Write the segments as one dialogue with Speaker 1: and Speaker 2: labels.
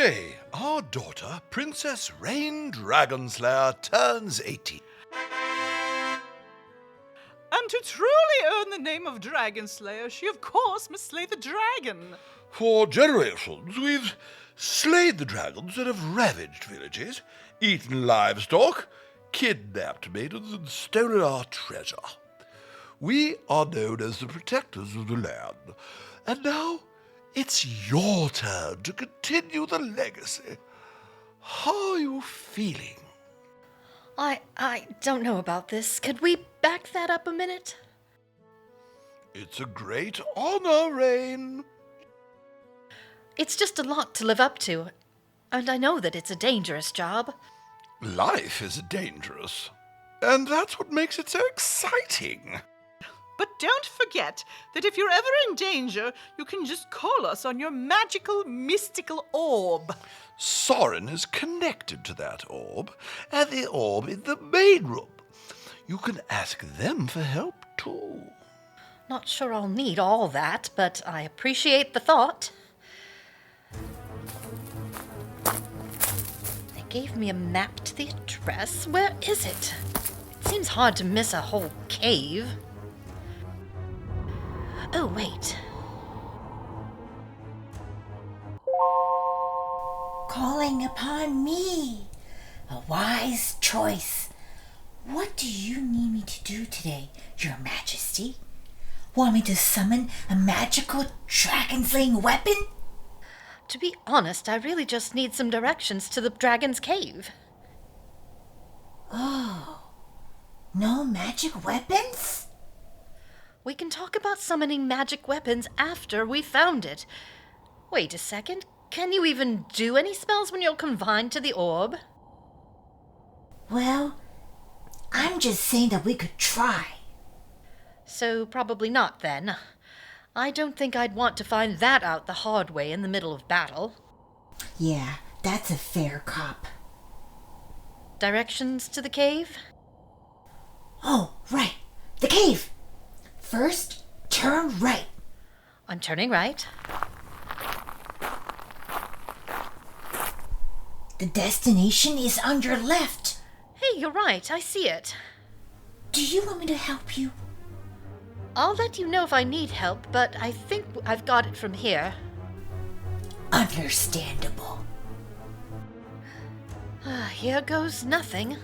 Speaker 1: Today, our daughter, Princess Rain Dragonslayer, turns 18.
Speaker 2: And to truly earn the name of Dragonslayer, she of course must slay the dragon.
Speaker 1: For generations, we've slayed the dragons that have ravaged villages, eaten livestock, kidnapped maidens, and stolen our treasure. We are known as the protectors of the land, and now it's your turn to continue the legacy. How are you feeling?
Speaker 3: I don't know about this. Could we back that up a minute?
Speaker 1: It's a great honor, Rain.
Speaker 3: It's just a lot to live up to, and I know that it's a dangerous job.
Speaker 1: Life is dangerous, and that's what makes it so exciting.
Speaker 2: But don't forget that if you're ever in danger, you can just call us on your magical, mystical orb.
Speaker 1: Sorin is connected to that orb, and the orb in the main room. You can ask them for help, too.
Speaker 3: Not sure I'll need all that, but I appreciate the thought. They gave me a map to the address. Where is it? It seems hard to miss a whole cave. Oh, wait.
Speaker 4: Calling upon me. A wise choice. What do you need me to do today, Your Majesty? Want me to summon a magical dragon-slaying weapon?
Speaker 3: To be honest, I really just need some directions to the dragon's cave.
Speaker 4: Oh, no magic weapons?
Speaker 3: We can talk about summoning magic weapons after we found it. Wait a second. Can you even do any spells when you're confined to the orb?
Speaker 4: Well, I'm just saying that we could try.
Speaker 3: So probably not, then. I don't think I'd want to find that out the hard way in the middle of battle.
Speaker 4: Yeah, that's a fair cop.
Speaker 3: Directions to the cave?
Speaker 4: Oh, right. The cave. First, turn right.
Speaker 3: I'm turning right.
Speaker 4: The destination is on your left.
Speaker 3: Hey, you're right. I see it.
Speaker 4: Do you want me to help you?
Speaker 3: I'll let you know if I need help, but I think I've got it from here.
Speaker 4: Understandable.
Speaker 3: Here goes nothing.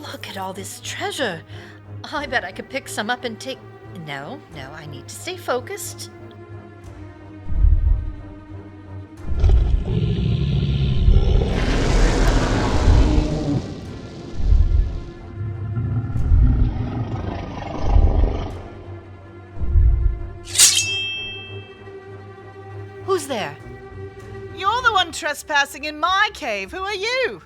Speaker 3: Look at all this treasure. I bet I could pick some up and take... No, I need to stay focused. Who's there?
Speaker 2: You're the one trespassing in my cave. Who are you?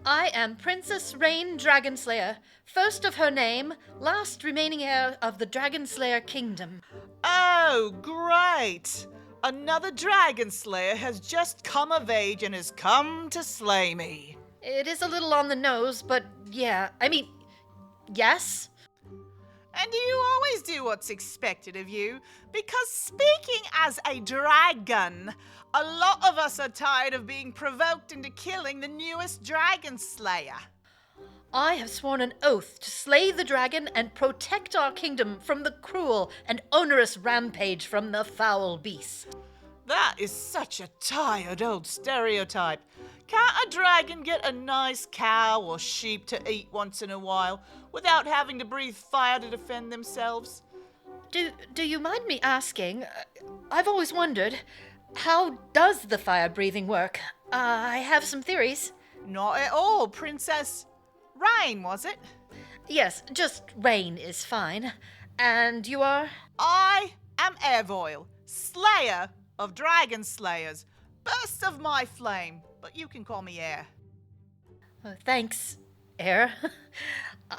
Speaker 3: I am Princess Rain Dragonslayer, first of her name, last remaining heir of the Dragonslayer kingdom.
Speaker 2: Oh, great. Another Dragonslayer has just come of age and has come to slay me.
Speaker 3: It is a little on the nose, but yeah, yes?
Speaker 2: And you always do what's expected of you, because speaking as a dragon, a lot of us are tired of being provoked into killing the newest dragon slayer.
Speaker 3: I have sworn an oath to slay the dragon and protect our kingdom from the cruel and onerous rampage from the foul beast.
Speaker 2: That is such a tired old stereotype. Can't a dragon get a nice cow or sheep to eat once in a while without having to breathe fire to defend themselves?
Speaker 3: Do you mind me asking? I've always wondered, how does the fire breathing work? I have some theories.
Speaker 2: Not at all, Princess. Rain, was it?
Speaker 3: Yes, just Rain is fine. And you are?
Speaker 2: I am Aervoil, slayer of dragon slayers. Burst of my flame, but you can call me Air.
Speaker 3: Thanks, Air.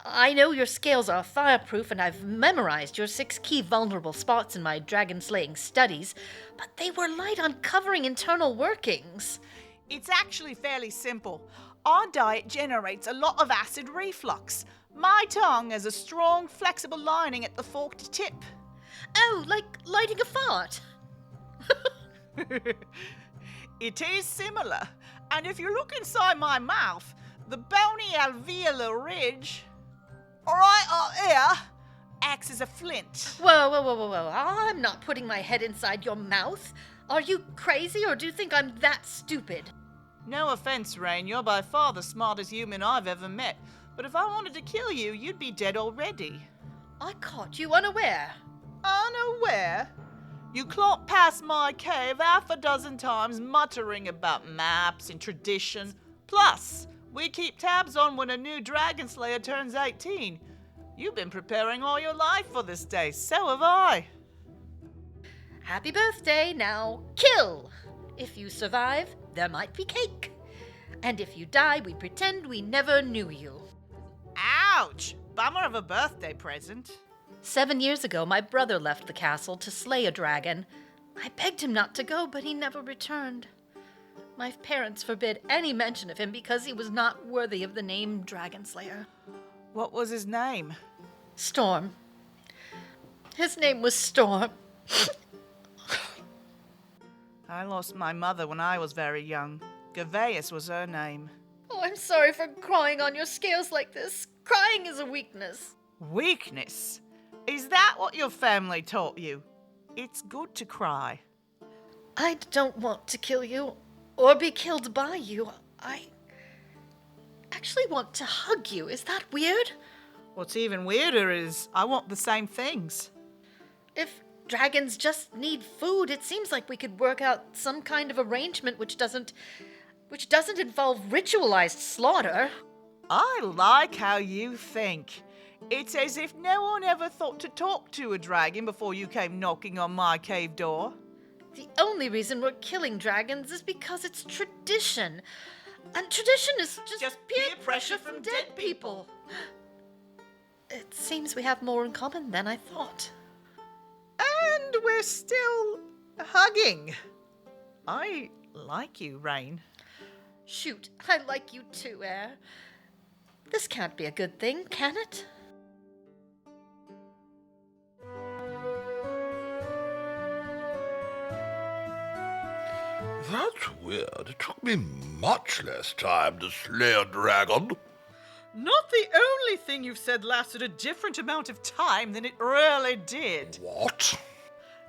Speaker 3: I know your scales are fireproof, and I've memorized your 6 key vulnerable spots in my dragon-slaying studies, but they were light on covering internal workings.
Speaker 2: It's actually fairly simple. Our diet generates a lot of acid reflux. My tongue has a strong, flexible lining at the forked tip.
Speaker 3: Oh, like lighting a fart.
Speaker 2: It is similar, and if you look inside my mouth, the bony alveolar ridge, right up here, acts as a flint.
Speaker 3: Whoa. I'm not putting my head inside your mouth. Are you crazy, or do you think I'm that stupid?
Speaker 2: No offense, Rain, you're by far the smartest human I've ever met, but if I wanted to kill you, you'd be dead already.
Speaker 3: I caught you unaware.
Speaker 2: Unaware? You clomped past my cave half a dozen times, muttering about maps and tradition. Plus, we keep tabs on when a new Dragonslayer turns 18. You've been preparing all your life for this day, so have I.
Speaker 3: Happy birthday, now kill! If you survive, there might be cake. And if you die, we pretend we never knew you.
Speaker 2: Ouch! Bummer of a birthday present.
Speaker 3: 7 years ago, my brother left the castle to slay a dragon. I begged him not to go, but he never returned. My parents forbid any mention of him because he was not worthy of the name Dragonslayer.
Speaker 2: What was his name?
Speaker 3: Storm. His name was Storm.
Speaker 2: I lost my mother when I was very young. Gervais was her name.
Speaker 3: Oh, I'm sorry for crying on your scales like this. Crying is a weakness.
Speaker 2: Weakness? Is that what your family taught you? It's good to cry.
Speaker 3: I don't want to kill you or be killed by you. I actually want to hug you. Is that weird?
Speaker 2: What's even weirder is I want the same things.
Speaker 3: If dragons just need food, it seems like we could work out some kind of arrangement which doesn't involve ritualized slaughter.
Speaker 2: I like how you think. It's as if no one ever thought to talk to a dragon before you came knocking on my cave door.
Speaker 3: The only reason we're killing dragons is because it's tradition. And tradition is just peer pressure from dead people. It seems we have more in common than I thought.
Speaker 2: And we're still hugging. I like you, Rain.
Speaker 3: Shoot, I like you too, Air. This can't be a good thing, can it?
Speaker 1: That's weird. It took me much less time to slay a dragon.
Speaker 2: Not the only thing you've said lasted a different amount of time than it really did.
Speaker 1: What?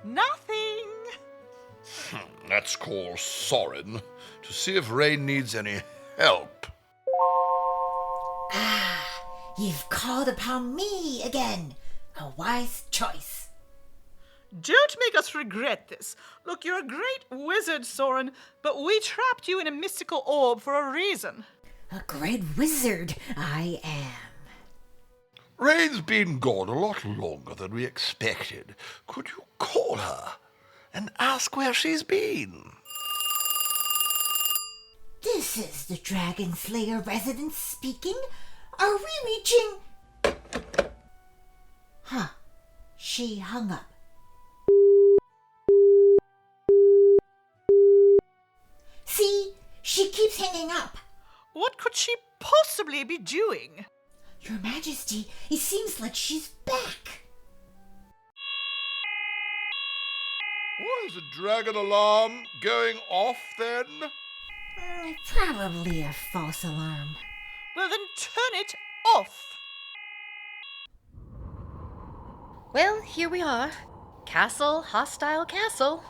Speaker 2: Nothing.
Speaker 1: Let's call Sorin to see if Rain needs any help.
Speaker 4: You've called upon me again. A wise choice.
Speaker 2: Don't make us regret this. Look, you're a great wizard, Sorin, but we trapped you in a mystical orb for a reason.
Speaker 4: A great wizard I am.
Speaker 1: Rain's been gone a lot longer than we expected. Could you call her and ask where she's been?
Speaker 4: This is the Dragonslayer resident speaking. Are we reaching... Huh. She hung up. See? She keeps hanging up.
Speaker 2: What could she possibly be doing?
Speaker 4: Your Majesty, it seems like she's back.
Speaker 1: Was the dragon alarm going off then?
Speaker 4: Probably a false alarm.
Speaker 2: Well, then turn it off.
Speaker 3: Well, here we are. Castle, hostile castle.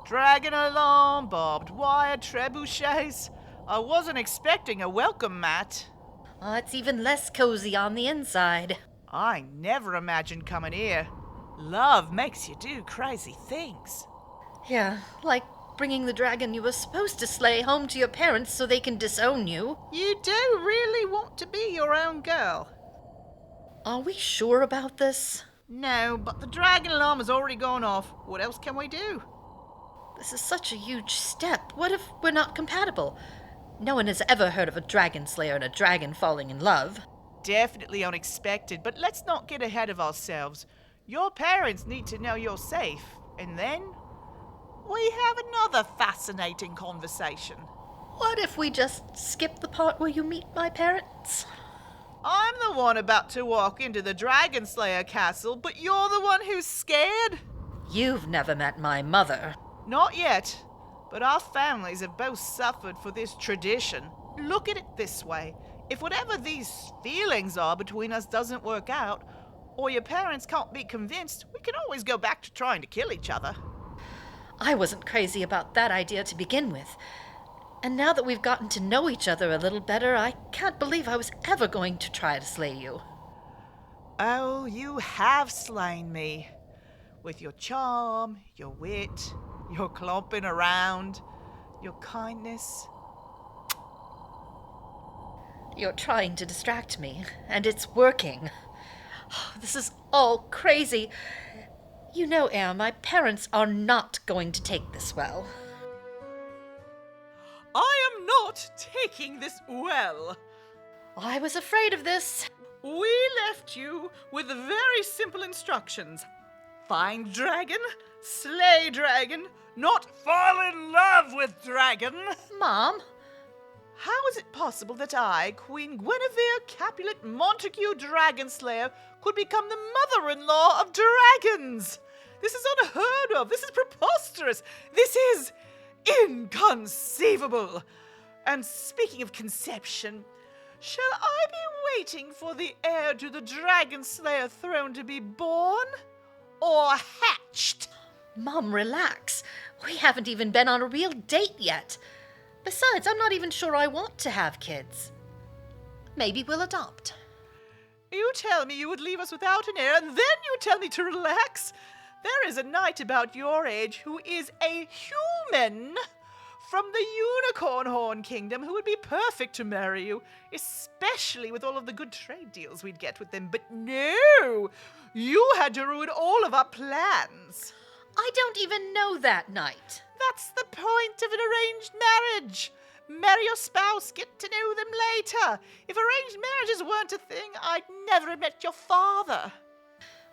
Speaker 2: Dragon alarm, barbed wire, trebuchets. I wasn't expecting a welcome mat.
Speaker 3: Oh, it's even less cozy on the inside.
Speaker 2: I never imagined coming here. Love makes you do crazy things.
Speaker 3: Yeah, like bringing the dragon you were supposed to slay home to your parents so they can disown you.
Speaker 2: You do really want to be your own girl.
Speaker 3: Are we sure about this?
Speaker 2: No, but the dragon alarm has already gone off. What else can we do?
Speaker 3: This is such a huge step. What if we're not compatible? No one has ever heard of a Dragonslayer and a dragon falling in love.
Speaker 2: Definitely unexpected, but let's not get ahead of ourselves. Your parents need to know you're safe, and then we have another fascinating conversation.
Speaker 3: What if we just skip the part where you meet my parents?
Speaker 2: I'm the one about to walk into the Dragonslayer castle, but you're the one who's scared?
Speaker 3: You've never met my mother.
Speaker 2: Not yet. But our families have both suffered for this tradition. Look at it this way. If whatever these feelings are between us doesn't work out, or your parents can't be convinced, we can always go back to trying to kill each other.
Speaker 3: I wasn't crazy about that idea to begin with. And now that we've gotten to know each other a little better, I can't believe I was ever going to try to slay you.
Speaker 2: Oh, you have slain me. With your charm, your wit, your clomping around, your kindness.
Speaker 3: You're trying to distract me, and it's working. This is all crazy. You know, Air, my parents are not going to take this well.
Speaker 2: I am not taking this well.
Speaker 3: I was afraid of this.
Speaker 2: We left you with very simple instructions. Find dragon, slay dragon, not fall in love with dragon.
Speaker 3: Mom?
Speaker 2: How is it possible that I, Queen Guinevere Capulet Montague Dragonslayer, could become the mother-in-law of dragons? This is unheard of. This is preposterous. This is inconceivable. And speaking of conception, shall I be waiting for the heir to the Dragonslayer throne to be born or hatched?
Speaker 3: Mom, relax. We haven't even been on a real date yet. Besides, I'm not even sure I want to have kids. Maybe we'll adopt.
Speaker 2: You tell me you would leave us without an heir, and then you tell me to relax? There is a knight about your age who is a human from the Unicorn Horn Kingdom who would be perfect to marry you, especially with all of the good trade deals we'd get with them. But no! You had to ruin all of our plans.
Speaker 3: I don't even know that knight.
Speaker 2: That's the point of an arranged marriage. Marry your spouse, get to know them later. If arranged marriages weren't a thing, I'd never have met your father.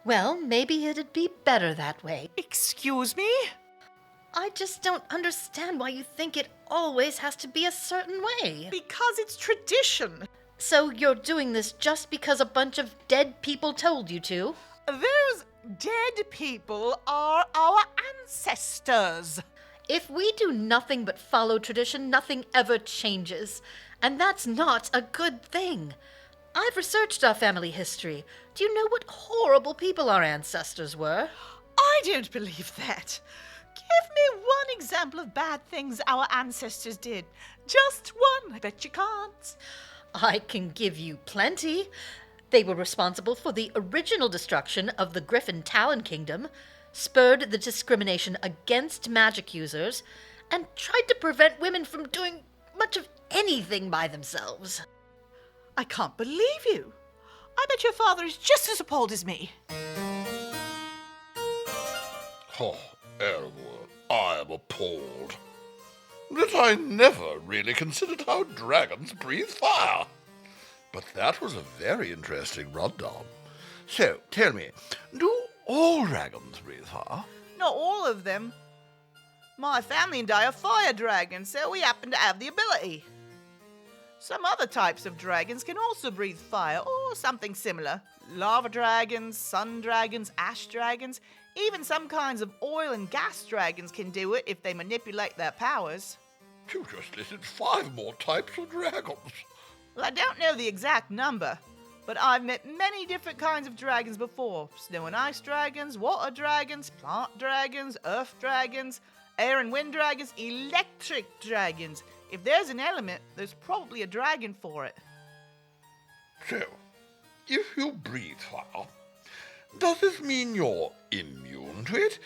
Speaker 3: Well, maybe it'd be better that way.
Speaker 2: Excuse me?
Speaker 3: I just don't understand why you think it always has to be a certain way.
Speaker 2: Because it's tradition.
Speaker 3: So you're doing this just because a bunch of dead people told you to?
Speaker 2: Those dead people are our ancestors.
Speaker 3: If we do nothing but follow tradition, nothing ever changes. And that's not a good thing. I've researched our family history. Do you know what horrible people our ancestors were?
Speaker 2: I don't believe that. Give me one example of bad things our ancestors did. Just one. I bet you can't.
Speaker 3: I can give you plenty. They were responsible for the original destruction of the Griffin Talon Kingdom, spurred the discrimination against magic users, and tried to prevent women from doing much of anything by themselves.
Speaker 2: I can't believe you. I bet your father is just as appalled as me.
Speaker 1: Oh, Aervoil, I am appalled. That I never really considered how dragons breathe fire. But that was a very interesting rundown. So, tell me, do all dragons breathe fire?
Speaker 2: Not all of them. My family and I are fire dragons, so we happen to have the ability. Some other types of dragons can also breathe fire, or something similar. Lava dragons, sun dragons, ash dragons, even some kinds of oil and gas dragons can do it if they manipulate their powers.
Speaker 1: You just listed 5 more types of dragons.
Speaker 2: Well, I don't know the exact number, but I've met many different kinds of dragons before. Snow and ice dragons, water dragons, plant dragons, earth dragons, air and wind dragons, electric dragons. If there's an element, there's probably a dragon for it.
Speaker 1: So, if you breathe fire, does this mean you're immune to it?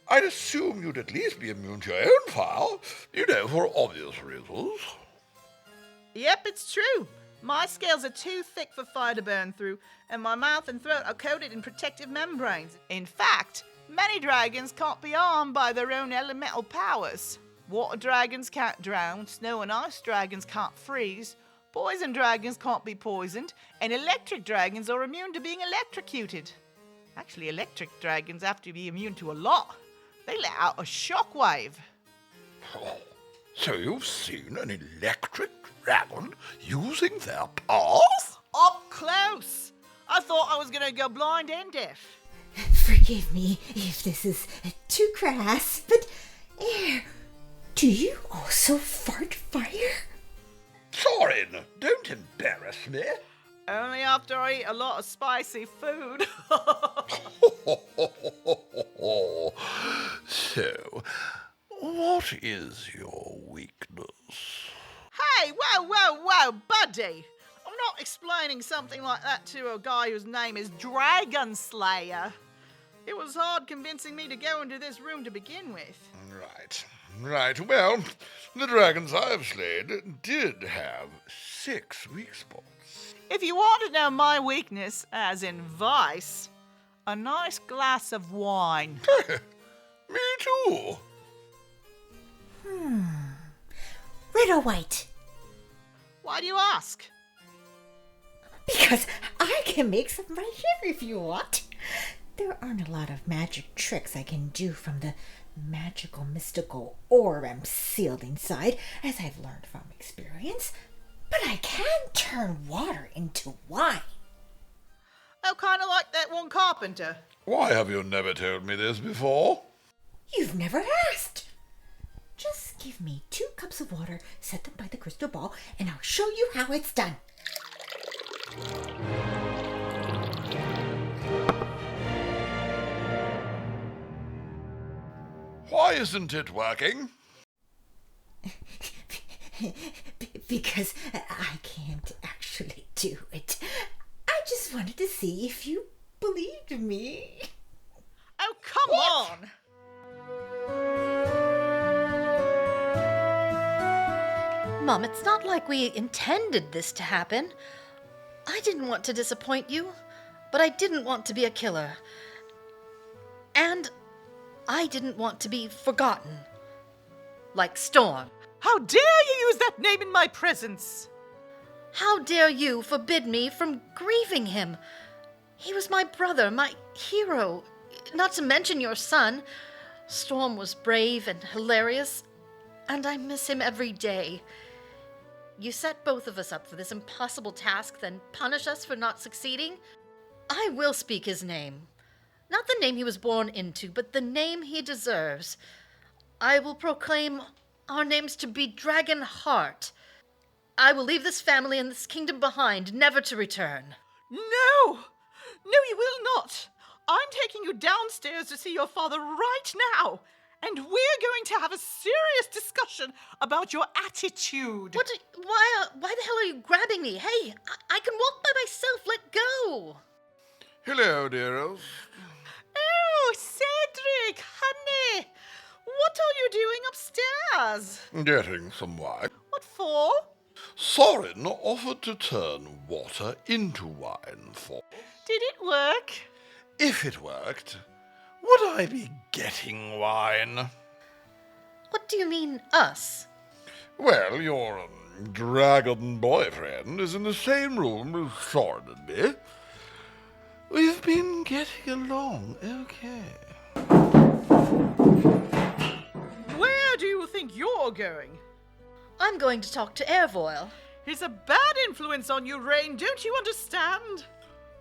Speaker 1: I'd assume you'd at least be immune to your own fire, for obvious reasons.
Speaker 2: Yep, it's true. My scales are too thick for fire to burn through, and my mouth and throat are coated in protective membranes. In fact, many dragons can't be harmed by their own elemental powers. Water dragons can't drown, snow and ice dragons can't freeze, poison dragons can't be poisoned, and electric dragons are immune to being electrocuted. Actually, electric dragons have to be immune to a lot. They let out a shockwave.
Speaker 1: Oh, so you've seen an electric dragon using their powers?
Speaker 2: Up close. I thought I was going to go blind and deaf.
Speaker 4: Forgive me if this is too crass, but Do you also fart fire?
Speaker 1: Sorin, don't embarrass me.
Speaker 2: Only after I eat a lot of spicy food.
Speaker 1: So, what is your weakness?
Speaker 2: Hey, whoa, buddy. I'm not explaining something like that to a guy whose name is Dragonslayer. It was hard convincing me to go into this room to begin with.
Speaker 1: Right. Well, the dragons I've slain did have 6 weak spots.
Speaker 2: If you want to know my weakness, as in vice, a nice glass of wine.
Speaker 1: Me too.
Speaker 4: Red or white?
Speaker 2: Why do you ask?
Speaker 4: Because I can make some right here if you want. There aren't a lot of magic tricks I can do from the magical, mystical orb I'm sealed inside, as I've learned from experience. But I can turn water into wine.
Speaker 2: Oh, kind of like that one carpenter.
Speaker 1: Why have you never told me this before?
Speaker 4: You've never asked. Just give me 2 cups of water, set them by the crystal ball, and I'll show you how it's done.
Speaker 1: Why isn't it working?
Speaker 4: Because I can't actually do it. I just wanted to see if you believed me.
Speaker 2: Oh, come on!
Speaker 3: Mom, it's not like we intended this to happen. I didn't want to disappoint you, but I didn't want to be a killer. And I didn't want to be forgotten. Like Storm.
Speaker 2: How dare you use that name in my presence?
Speaker 3: How dare you forbid me from grieving him? He was my brother, my hero, not to mention your son. Storm was brave and hilarious, and I miss him every day. You set both of us up for this impossible task, then punish us for not succeeding? I will speak his name. Not the name he was born into, but the name he deserves. I will proclaim our names to be Dragonheart. I will leave this family and this kingdom behind, never to return.
Speaker 2: No, you will not. I'm taking you downstairs to see your father right now, and we're going to have a serious discussion about your attitude.
Speaker 3: Why the hell are you grabbing me? Hey, I can walk by myself. Let go.
Speaker 1: Hello, dearest.
Speaker 2: Oh, Cedric, honey, what are you doing upstairs?
Speaker 1: Getting some wine.
Speaker 2: What for?
Speaker 1: Sorin offered to turn water into wine for us.
Speaker 2: Did it work?
Speaker 1: If it worked, would I be getting wine?
Speaker 3: What do you mean, us?
Speaker 1: Well, your dragon boyfriend is in the same room as Sorin and me. We've been getting along okay.
Speaker 2: Where do you think you're going?
Speaker 3: I'm going to talk to Aervoil.
Speaker 2: He's a bad influence on you, Rain, don't you understand?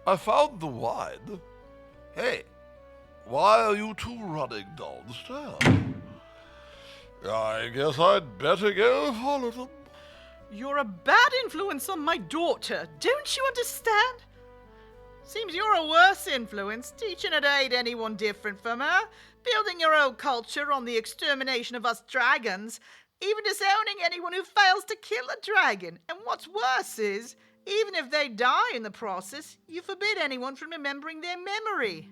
Speaker 1: I found the wine. Hey, why are you two running downstairs? I guess I'd better go follow them.
Speaker 2: You're a bad influence on my daughter, don't you understand? Seems you're a worse influence, teaching her to hate anyone different from her, building your own culture on the extermination of us dragons, even disowning anyone who fails to kill a dragon. And what's worse is, even if they die in the process, you forbid anyone from remembering their memory.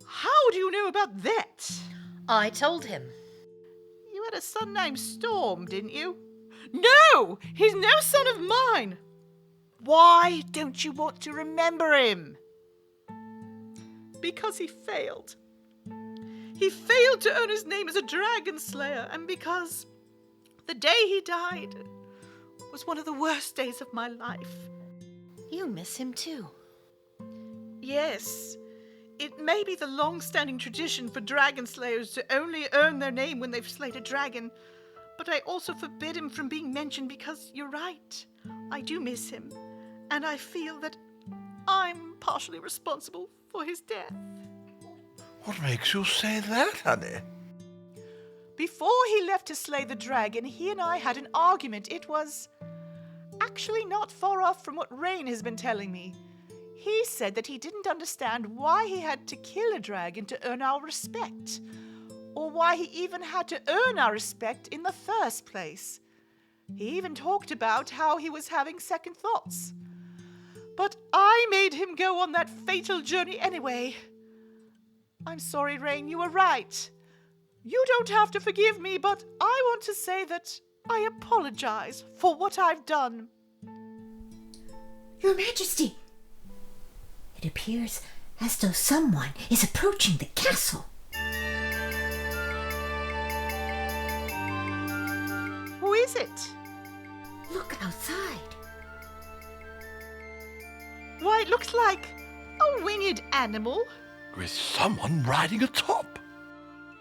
Speaker 2: How do you know about that?
Speaker 3: I told him.
Speaker 2: You had a son named Storm, didn't you? No! He's no son of mine! Why don't you want to remember him? Because he failed. He failed to earn his name as a Dragonslayer, and because the day he died was one of the worst days of my life.
Speaker 3: You miss him too.
Speaker 2: Yes, it may be the long-standing tradition for Dragonslayers to only earn their name when they've slayed a dragon, but I also forbid him from being mentioned because you're right. I do miss him, and I feel that I'm partially responsible for his death.
Speaker 1: What makes you say that, honey?
Speaker 2: Before he left to slay the dragon, he and I had an argument. It was actually not far off from what Rain has been telling me. He said that he didn't understand why he had to kill a dragon to earn our respect, or why he even had to earn our respect in the first place. He even talked about how he was having second thoughts. But I made him go on that fatal journey anyway. I'm sorry, Rain, you were right. You don't have to forgive me, but I want to say that I apologize for what I've done.
Speaker 4: Your Majesty, it appears as though someone is approaching the castle.
Speaker 2: Who is it?
Speaker 4: Look outside.
Speaker 2: Why, it looks like a winged animal.
Speaker 1: With someone riding atop.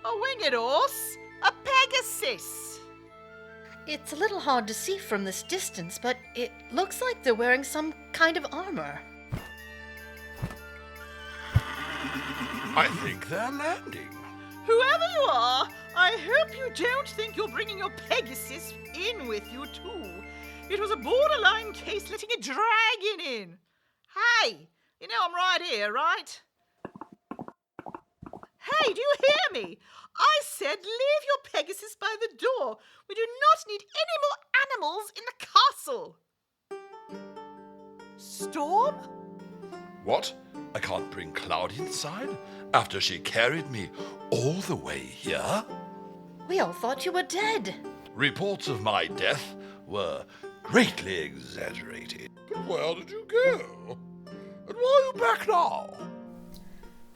Speaker 2: A winged horse? A Pegasus?
Speaker 3: It's a little hard to see from this distance, but it looks like they're wearing some kind of armor.
Speaker 1: I think they're landing.
Speaker 2: Whoever you are, I hope you don't think you're bringing your Pegasus in with you too. It was a borderline case letting a dragon in. Hey, you know I'm right here, right? Hey, do you hear me? I said leave your Pegasus by the door. We do not need any more animals in the castle. Storm?
Speaker 1: What? I can't bring Cloud inside after she carried me all the way here?
Speaker 3: We all thought you were dead.
Speaker 1: Reports of my death were greatly exaggerated. But where did you go? And why are you back now?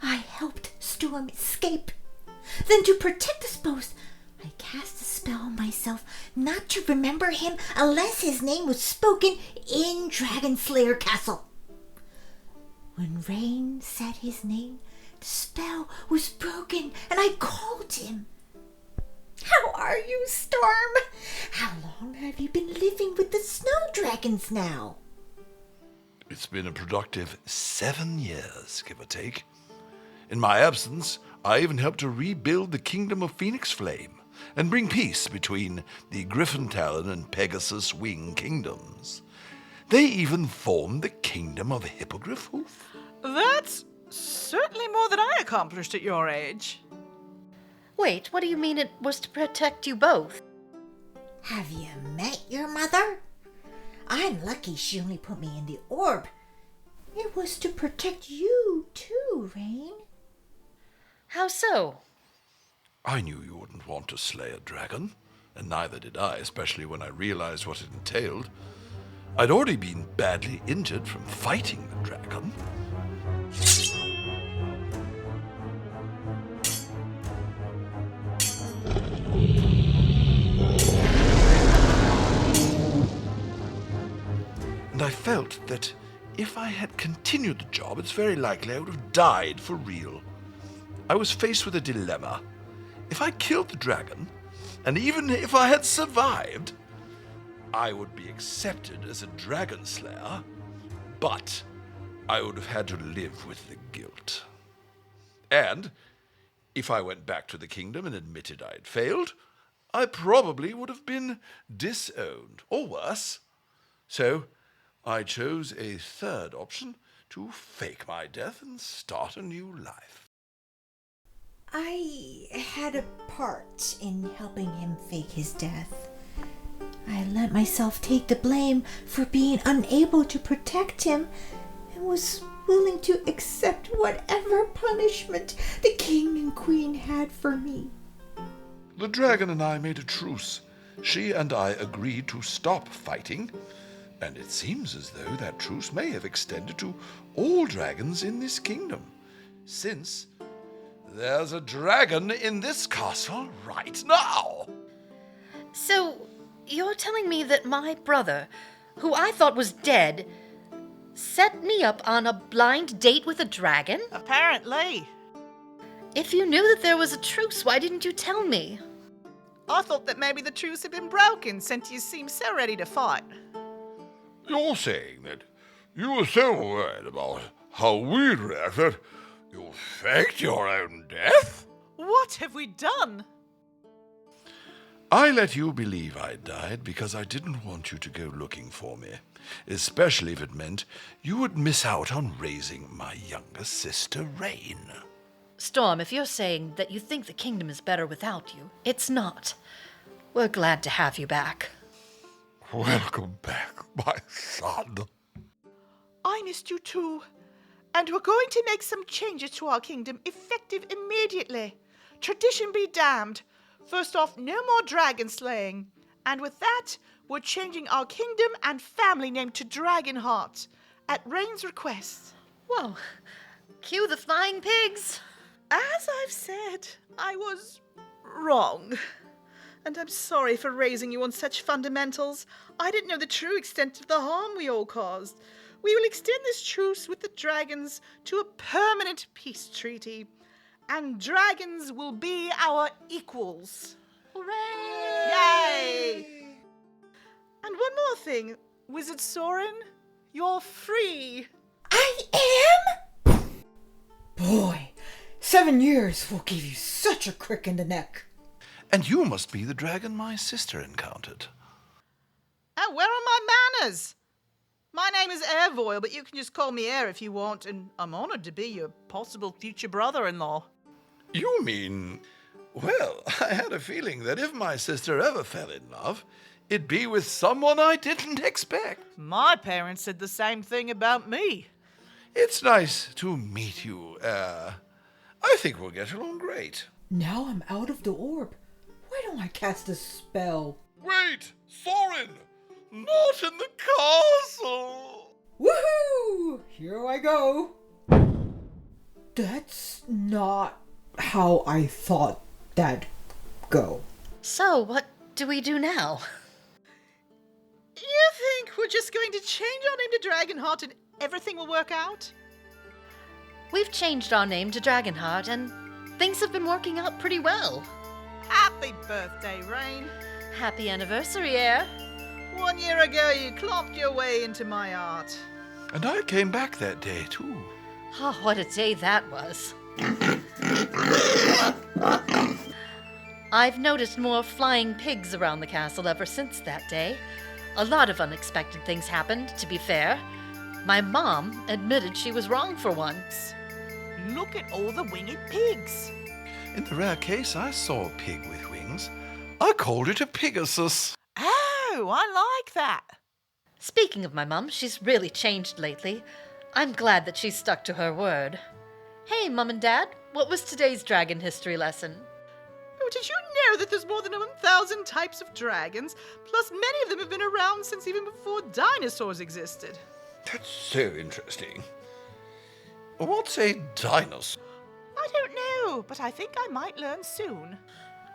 Speaker 4: I helped Storm escape. Then to protect us both, I cast a spell on myself not to remember him unless his name was spoken in Dragonslayer Castle. When Rain said his name, the spell was broken and I called him. How are you, Storm? How long have you been living with the snow dragons now?
Speaker 1: It's been a productive 7 years, give or take. In my absence, I even helped to rebuild the kingdom of Phoenix Flame and bring peace between the Griffin Talon and Pegasus Wing kingdoms. They even formed the kingdom of Hippogriff Hoof.
Speaker 2: That's certainly more than I accomplished at your age.
Speaker 3: Wait, what do you mean it was to protect you both?
Speaker 4: Have you met your mother? I'm lucky she only put me in the orb. It was to protect you too, Rain.
Speaker 3: How so?
Speaker 1: I knew you wouldn't want to slay a dragon, and neither did I, especially when I realized what it entailed. I'd already been badly injured from fighting the dragon. And I felt that if I had continued the job, it's very likely I would have died for real. I was faced with a dilemma. If I killed the dragon, and even if I had survived, I would be accepted as a Dragonslayer, but I would have had to live with the guilt. And if I went back to the kingdom and admitted I had failed, I probably would have been disowned, or worse. So I chose a third option to fake my death and start a new life.
Speaker 4: I had a part in helping him fake his death. I let myself take the blame for being unable to protect him and was willing to accept whatever punishment the king and queen had for me.
Speaker 1: The dragon and I made a truce. She and I agreed to stop fighting, and it seems as though that truce may have extended to all dragons in this kingdom, since there's a dragon in this castle right now.
Speaker 3: So, you're telling me that my brother, who I thought was dead, set me up on a blind date with a dragon?
Speaker 2: Apparently.
Speaker 3: If you knew that there was a truce, why didn't you tell me?
Speaker 2: I thought that maybe the truce had been broken since you seemed so ready to fight.
Speaker 1: You're saying that you were so worried about how we'd react that you faked your own death?
Speaker 2: What have we done?
Speaker 1: I let you believe I died because I didn't want you to go looking for me, especially if it meant you would miss out on raising my younger sister, Rain.
Speaker 3: Storm, if you're saying that you think the kingdom is better without you, it's not. We're glad to have you back.
Speaker 1: Welcome back, my son.
Speaker 2: I missed you too. And we're going to make some changes to our kingdom effective immediately. Tradition be damned. First off, no more dragon slaying. And with that, we're changing our kingdom and family name to Dragonheart at Rain's request.
Speaker 3: Whoa. Cue the flying pigs.
Speaker 2: As I've said, I was wrong. And I'm sorry for raising you on such fundamentals. I didn't know the true extent of the harm we all caused. We will extend this truce with the dragons to a permanent peace treaty. And dragons will be our equals.
Speaker 3: Hooray!
Speaker 2: Yay! And one more thing, Wizard Sorin, you're free.
Speaker 4: I am? Boy, 7 years will give you such a crick in the neck.
Speaker 1: And you must be the dragon my sister encountered.
Speaker 2: Oh, where are my manners? My name is Aervoil, but you can just call me Air if you want, and I'm honored to be your possible future brother-in-law.
Speaker 1: You mean... Well, I had a feeling that if my sister ever fell in love, it'd be with someone I didn't expect.
Speaker 2: My parents said the same thing about me.
Speaker 1: It's nice to meet you, I think we'll get along great.
Speaker 4: Now I'm out of the orb. Why don't I cast a spell?
Speaker 1: Wait! Sorin! Not in the castle!
Speaker 4: Woohoo! Here I go. That's not how I thought that'd go.
Speaker 3: So, what do we do now?
Speaker 2: You think we're just going to change our name to Dragonheart and everything will work out?
Speaker 3: We've changed our name to Dragonheart, and things have been working out pretty well.
Speaker 2: Happy birthday, Rain.
Speaker 3: Happy anniversary, Air.
Speaker 2: 1 year ago, you clomped your way into my heart.
Speaker 1: And I came back that day, too.
Speaker 3: Oh, what a day that was. I've noticed more flying pigs around the castle ever since that day. A lot of unexpected things happened, to be fair. My mom admitted she was wrong for once.
Speaker 2: Look at all the winged pigs.
Speaker 1: In the rare case I saw a pig with wings, I called it a Pegasus.
Speaker 2: Oh, I like that.
Speaker 3: Speaking of my mum, she's really changed lately. I'm glad that she's stuck to her word. Hey, Mum and Dad, what was today's dragon history lesson?
Speaker 2: Oh, did you know that there's more than 1,000 types of dragons? Plus, many of them have been around since even before dinosaurs existed.
Speaker 1: That's so interesting. What's a dinosaur?
Speaker 2: I don't know, but I think I might learn soon.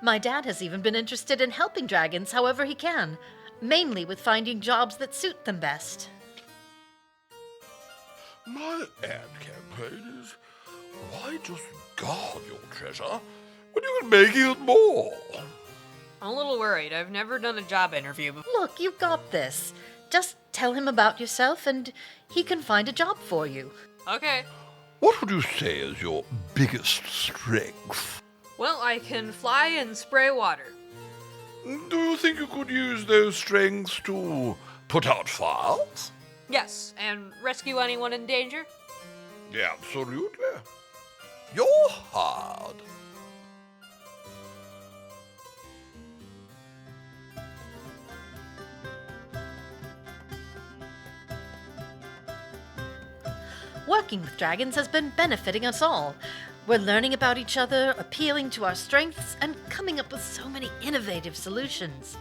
Speaker 3: My dad has even been interested in helping dragons however he can, mainly with finding jobs that suit them best.
Speaker 1: My ad campaign is, why just guard your treasure when you can make it more?
Speaker 5: I'm a little worried. I've never done a job interview before.
Speaker 3: Look, you got this. Just tell him about yourself and he can find a job for you.
Speaker 5: Okay.
Speaker 1: What would you say is your biggest strength?
Speaker 5: Well, I can fly and spray water.
Speaker 1: Do you think you could use those strengths to put out fires?
Speaker 5: Yes, and rescue anyone in danger?
Speaker 1: Absolutely. You're hard.
Speaker 3: Working with dragons has been benefiting us all. We're learning about each other, appealing to our strengths, and coming up with so many innovative solutions.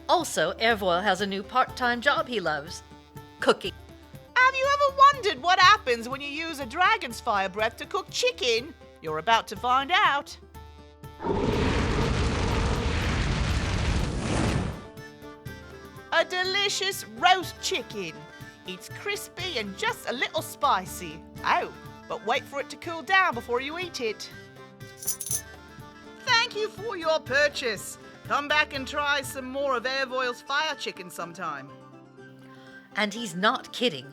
Speaker 3: Also, Aervoil has a new part-time job he loves. Cooking.
Speaker 2: Have you ever wondered what happens when you use a dragon's fire breath to cook chicken? You're about to find out. A delicious roast chicken. It's crispy and just a little spicy. Oh, but wait for it to cool down before you eat it. Thank you for your purchase. Come back and try some more of Aervoil's fire chicken sometime.
Speaker 3: And he's not kidding.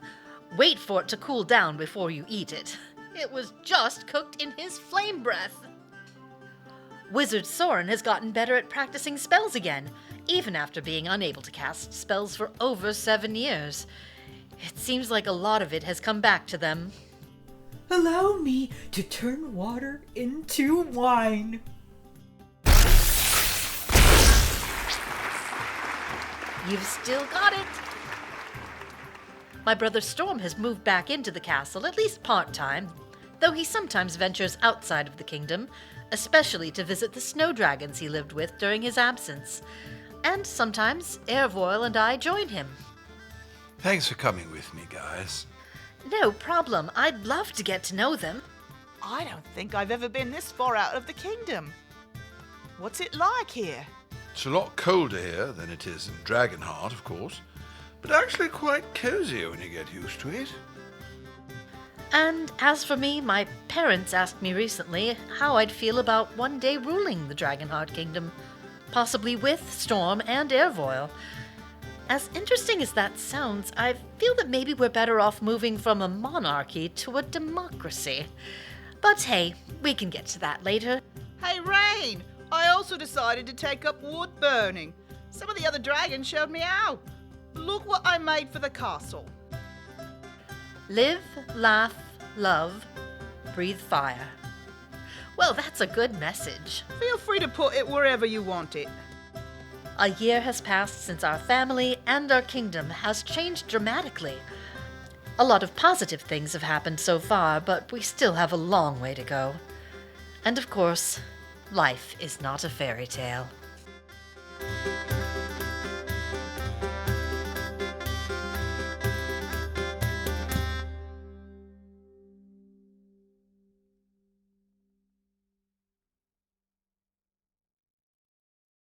Speaker 3: Wait for it to cool down before you eat it. It was just cooked in his flame breath. Wizard Sorin has gotten better at practicing spells again, even after being unable to cast spells for over 7 years. It seems like a lot of it has come back to them.
Speaker 4: Allow me to turn water into wine.
Speaker 3: You've still got it. My brother Storm has moved back into the castle, at least part-time, though he sometimes ventures outside of the kingdom, especially to visit the snow dragons he lived with during his absence. And sometimes Aervoil and I join him.
Speaker 1: Thanks for coming with me, guys.
Speaker 3: No problem. I'd love to get to know them.
Speaker 2: I don't think I've ever been this far out of the kingdom. What's it like here?
Speaker 1: It's a lot colder here than it is in Dragonheart, of course, but actually quite cozy when you get used to it.
Speaker 3: And as for me, my parents asked me recently how I'd feel about one day ruling the Dragonheart Kingdom, possibly with Storm and Aervoil. As interesting as that sounds, I feel that maybe we're better off moving from a monarchy to a democracy. But hey, we can get to that later.
Speaker 2: Hey, Rain! I also decided to take up wood burning. Some of the other dragons showed me how. Look what I made for the castle.
Speaker 3: Live, laugh, love, breathe fire. Well, that's a good message.
Speaker 2: Feel free to put it wherever you want it.
Speaker 3: A year has passed since our family and our kingdom has changed dramatically. A lot of positive things have happened so far, but we still have a long way to go. And of course, life is not a fairy tale.